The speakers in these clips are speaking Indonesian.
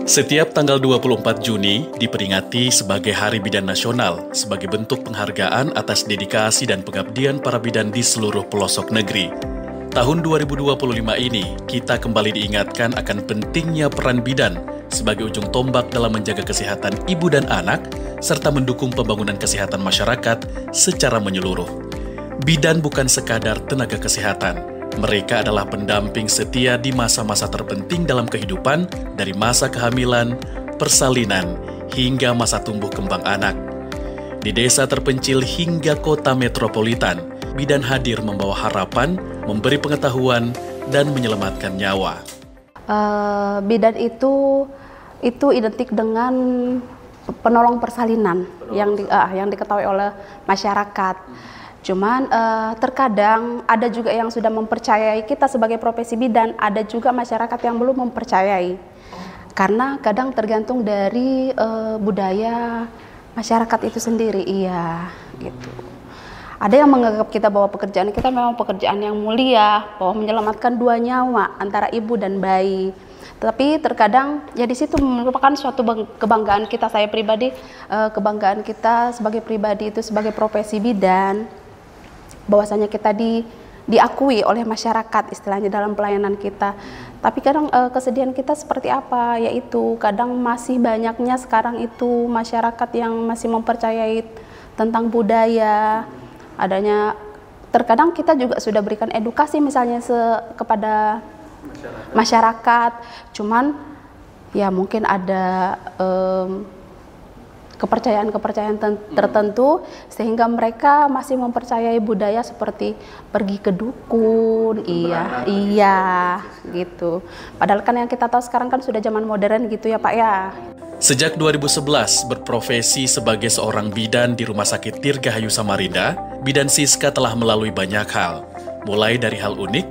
Setiap tanggal 24 Juni diperingati sebagai Hari Bidan Nasional sebagai bentuk penghargaan atas dedikasi dan pengabdian para bidan di seluruh pelosok negeri. Tahun 2025 ini, kita kembali diingatkan akan pentingnya peran bidan sebagai ujung tombak dalam menjaga kesehatan ibu dan anak, serta mendukung pembangunan kesehatan masyarakat secara menyeluruh. Bidan bukan sekadar tenaga kesehatan. Mereka adalah pendamping setia di masa-masa terpenting dalam kehidupan, dari masa kehamilan, persalinan, hingga masa tumbuh kembang anak. Di desa terpencil hingga kota metropolitan, bidan hadir membawa harapan, memberi pengetahuan, dan menyelamatkan nyawa. Bidan itu identik dengan penolong persalinan yang diketahui oleh masyarakat. Cuman terkadang ada juga yang sudah mempercayai kita sebagai profesi bidan, ada juga masyarakat yang belum mempercayai. Karena kadang tergantung dari budaya masyarakat itu sendiri, gitu. Ada yang menganggap kita bahwa pekerjaan kita memang pekerjaan yang mulia, bahwa menyelamatkan 2 nyawa antara ibu dan bayi. Tapi terkadang ya di situ merupakan suatu kebanggaan kita, saya pribadi, kebanggaan kita sebagai pribadi itu sebagai profesi bidan, bahwasanya kita diakui oleh masyarakat istilahnya dalam pelayanan kita. Tapi kadang kesedihan kita seperti apa, yaitu kadang masih banyaknya sekarang itu masyarakat yang masih mempercayai tentang budaya. Adanya terkadang kita juga sudah berikan edukasi misalnya kepada masyarakat, cuman ya mungkin ada kepercayaan-kepercayaan tertentu sehingga mereka masih mempercayai budaya seperti pergi ke dukun, gitu. Padahal kan yang kita tahu sekarang kan sudah zaman modern gitu ya Pak ya. Sejak 2011 berprofesi sebagai seorang bidan di Rumah Sakit Dirgahayu Samarinda, Bidan Siska telah melalui banyak hal, mulai dari hal unik,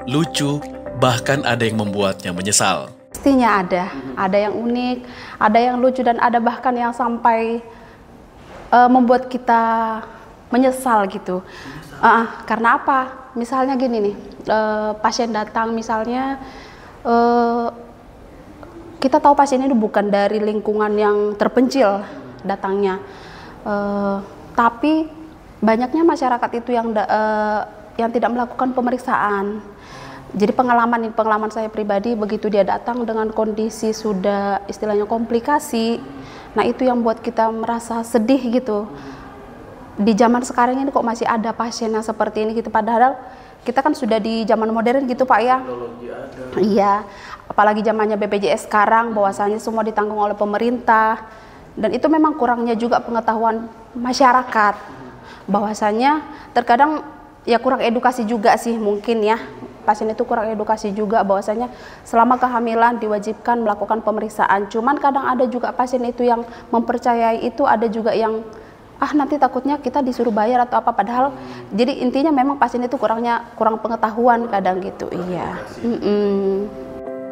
lucu, bahkan ada yang membuatnya menyesal. Pastinya ada yang unik, ada yang lucu, dan ada bahkan yang sampai membuat kita menyesal gitu. Karena apa? Misalnya gini nih, pasien datang misalnya, kita tahu pasien ini bukan dari lingkungan yang terpencil datangnya, tapi banyaknya masyarakat itu yang tidak melakukan pemeriksaan. Jadi pengalaman saya pribadi, begitu dia datang dengan kondisi sudah istilahnya komplikasi, nah itu yang buat kita merasa sedih gitu. Di zaman sekarang ini kok masih ada pasien yang seperti ini gitu, padahal kita kan sudah di zaman modern gitu Pak ya. Iya, apalagi zamannya BPJS sekarang, bahwasanya semua ditanggung oleh pemerintah, dan itu memang kurangnya juga pengetahuan masyarakat, bahwasanya terkadang ya kurang edukasi juga sih mungkin ya. Pasien itu kurang edukasi juga bahwasanya selama kehamilan diwajibkan melakukan pemeriksaan. Cuman kadang ada juga pasien itu yang mempercayai itu, ada juga yang nanti takutnya kita disuruh bayar atau apa, padahal jadi intinya memang pasien itu kurang pengetahuan kadang gitu.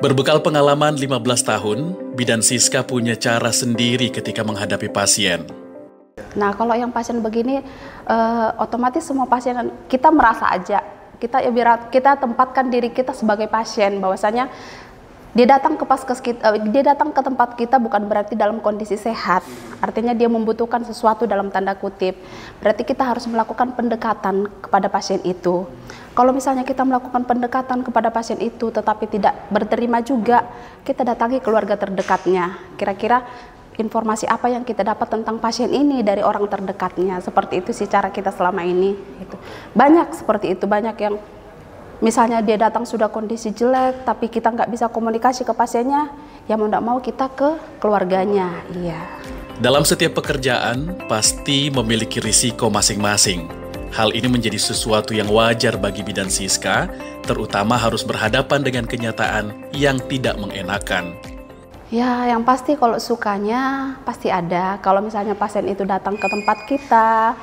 Berbekal pengalaman 15 tahun, Bidan Siska punya cara sendiri ketika menghadapi pasien. Nah, kalau yang pasien begini, otomatis semua pasien kita merasa aja, kita tempatkan diri kita sebagai pasien, bahwasanya dia datang ke tempat kita bukan berarti dalam kondisi sehat, artinya dia membutuhkan sesuatu dalam tanda kutip. Berarti kita harus melakukan pendekatan kepada pasien itu. Kalau misalnya kita melakukan pendekatan kepada pasien itu tetapi tidak berterima juga, kita datangi keluarga terdekatnya. Kira-kira informasi apa yang kita dapat tentang pasien ini dari orang terdekatnya. Seperti itu sih cara kita selama ini. Banyak seperti itu, banyak yang misalnya dia datang sudah kondisi jelek, tapi kita nggak bisa komunikasi ke pasiennya, ya mau nggak mau kita ke keluarganya. Dalam setiap pekerjaan, pasti memiliki risiko masing-masing. Hal ini menjadi sesuatu yang wajar bagi Bidan Siska, terutama harus berhadapan dengan kenyataan yang tidak mengenakan. Ya, yang pasti kalau sukanya pasti ada. Kalau misalnya pasien itu datang ke tempat kita,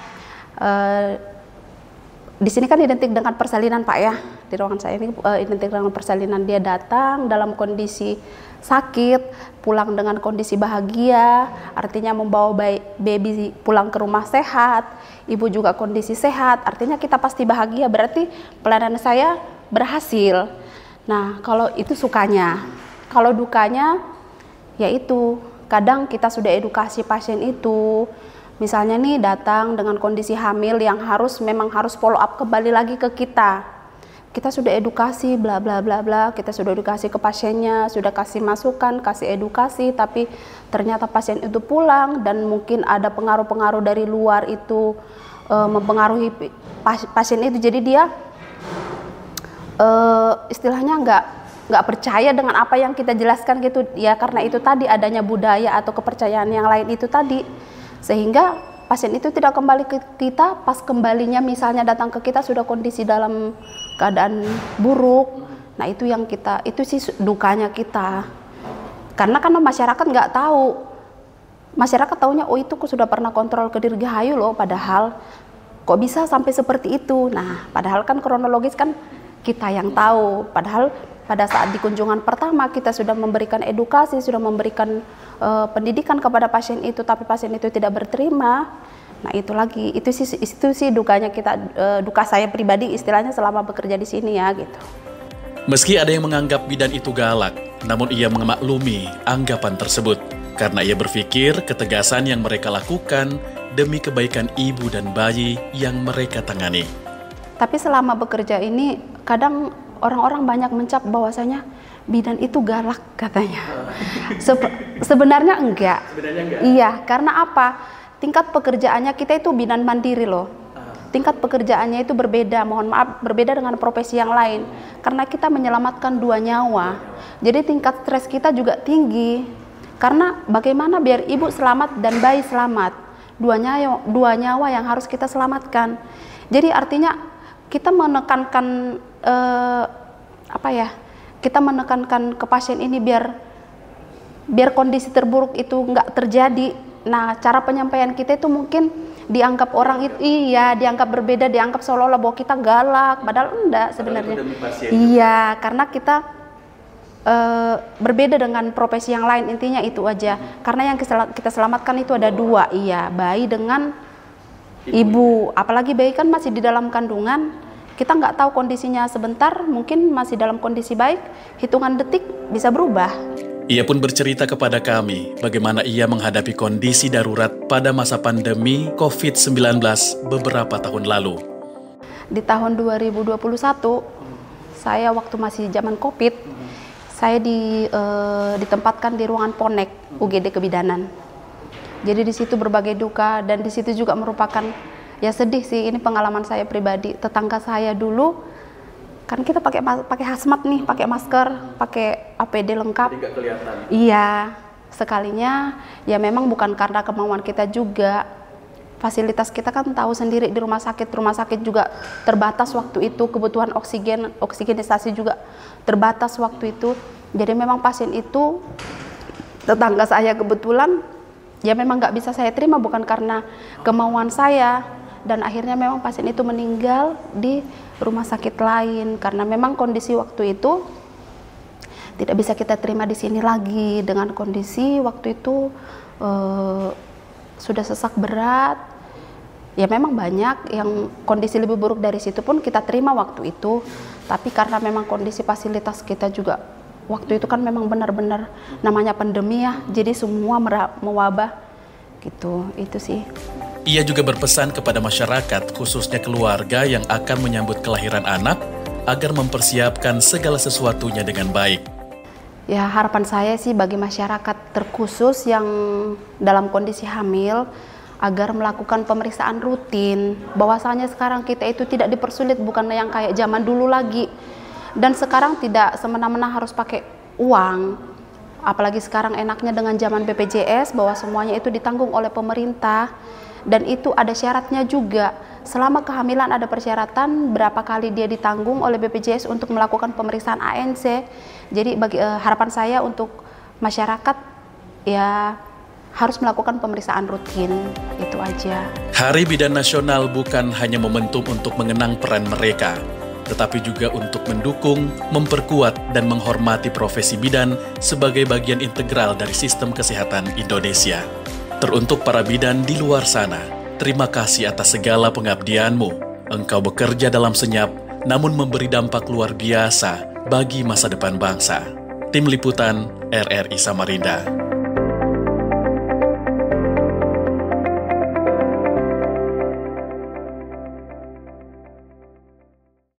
di sini kan identik dengan persalinan Pak ya. Di ruangan saya ini identik dengan persalinan. Dia datang dalam kondisi sakit, pulang dengan kondisi bahagia, artinya membawa baby pulang ke rumah sehat, ibu juga kondisi sehat, artinya kita pasti bahagia, berarti pelayanan saya berhasil. Nah, kalau itu sukanya. Kalau dukanya, yaitu kadang kita sudah edukasi pasien itu, misalnya nih datang dengan kondisi hamil yang memang harus follow up kembali lagi ke kita. Kita sudah edukasi bla bla bla bla, kita sudah edukasi ke pasiennya, sudah kasih masukan, kasih edukasi, tapi ternyata pasien itu pulang dan mungkin ada pengaruh-pengaruh dari luar itu mempengaruhi pasien itu, jadi dia istilahnya nggak percaya dengan apa yang kita jelaskan gitu ya, karena itu tadi adanya budaya atau kepercayaan yang lain itu tadi, sehingga pasien itu tidak kembali ke kita. Pas kembalinya misalnya datang ke kita sudah kondisi dalam keadaan buruk. Nah itu sih dukanya kita, karena masyarakat nggak tahu. Masyarakat taunya oh itu kok sudah pernah kontrol ke Dirgahayu loh, padahal kok bisa sampai seperti itu. Nah padahal kan kronologis kan kita yang tahu, padahal pada saat di kunjungan pertama kita sudah memberikan edukasi, sudah memberikan pendidikan kepada pasien itu, tapi pasien itu tidak berterima. Nah itu sih dukanya kita, duka saya pribadi istilahnya selama bekerja di sini ya gitu. Meski ada yang menganggap bidan itu galak, namun ia memaklumi anggapan tersebut karena ia berpikir ketegasan yang mereka lakukan demi kebaikan ibu dan bayi yang mereka tangani. Tapi selama bekerja ini kadang orang-orang banyak mencap bahwasanya bidan itu galak katanya. Sebenarnya enggak. Iya, karena apa? Tingkat pekerjaannya kita itu bidan mandiri loh. Tingkat pekerjaannya itu berbeda, mohon maaf, berbeda dengan profesi yang lain. Karena kita menyelamatkan 2 nyawa. Jadi tingkat stres kita juga tinggi. Karena bagaimana biar ibu selamat dan bayi selamat. 2 nyawa yang harus kita selamatkan. Jadi artinya kita menekankan kita menekankan ke pasien ini biar kondisi terburuk itu nggak terjadi. Nah cara penyampaian kita itu mungkin dianggap orang itu dianggap berbeda, dianggap seolah-olah bahwa kita galak, padahal enggak sebenarnya. Iya, karena kita berbeda dengan profesi yang lain, intinya itu aja. Karena yang kita selamatkan itu ada 2, bayi dengan ibu. Apalagi bayi kan masih di dalam kandungan, kita nggak tahu kondisinya sebentar, mungkin masih dalam kondisi baik, hitungan detik bisa berubah. Ia pun bercerita kepada kami bagaimana ia menghadapi kondisi darurat pada masa pandemi COVID-19 beberapa tahun lalu. Di tahun 2021, saya waktu masih zaman COVID, saya ditempatkan di ruangan Ponek, UGD Kebidanan. Jadi di situ berbagai duka, dan di situ juga merupakan, ya sedih sih, ini pengalaman saya pribadi. Tetangga saya dulu, kan kita pakai hazmat nih, pakai masker, pakai APD lengkap. Tidak kelihatan. Iya, sekalinya ya memang bukan karena kemauan kita juga. Fasilitas kita kan tahu sendiri di rumah sakit juga terbatas waktu itu, kebutuhan oksigenisasi juga terbatas waktu itu. Jadi memang pasien itu, tetangga saya kebetulan, ya memang nggak bisa saya terima, bukan karena kemauan saya. Dan akhirnya memang pasien itu meninggal di rumah sakit lain, karena memang kondisi waktu itu tidak bisa kita terima di sini lagi. Dengan kondisi waktu itu sudah sesak berat, ya memang banyak yang kondisi lebih buruk dari situ pun kita terima waktu itu. Tapi karena memang kondisi fasilitas kita juga waktu itu kan memang benar-benar namanya pandemi ya, jadi semua mewabah gitu, itu sih. Ia juga berpesan kepada masyarakat, khususnya keluarga yang akan menyambut kelahiran anak, agar mempersiapkan segala sesuatunya dengan baik. Ya harapan saya sih bagi masyarakat terkhusus yang dalam kondisi hamil, agar melakukan pemeriksaan rutin. Bahwasanya sekarang kita itu tidak dipersulit, bukan yang kayak zaman dulu lagi. Dan sekarang tidak semena-mena harus pakai uang. Apalagi sekarang enaknya dengan zaman BPJS, bahwa semuanya itu ditanggung oleh pemerintah. Dan itu ada syaratnya juga. Selama kehamilan ada persyaratan berapa kali dia ditanggung oleh BPJS untuk melakukan pemeriksaan ANC. Jadi harapan saya untuk masyarakat ya harus melakukan pemeriksaan rutin, itu aja. Hari Bidan Nasional bukan hanya momentum untuk mengenang peran mereka, tetapi juga untuk mendukung, memperkuat, dan menghormati profesi bidan sebagai bagian integral dari sistem kesehatan Indonesia. Teruntuk para bidan di luar sana, terima kasih atas segala pengabdianmu. Engkau bekerja dalam senyap, namun memberi dampak luar biasa bagi masa depan bangsa. Tim Liputan RRI Samarinda.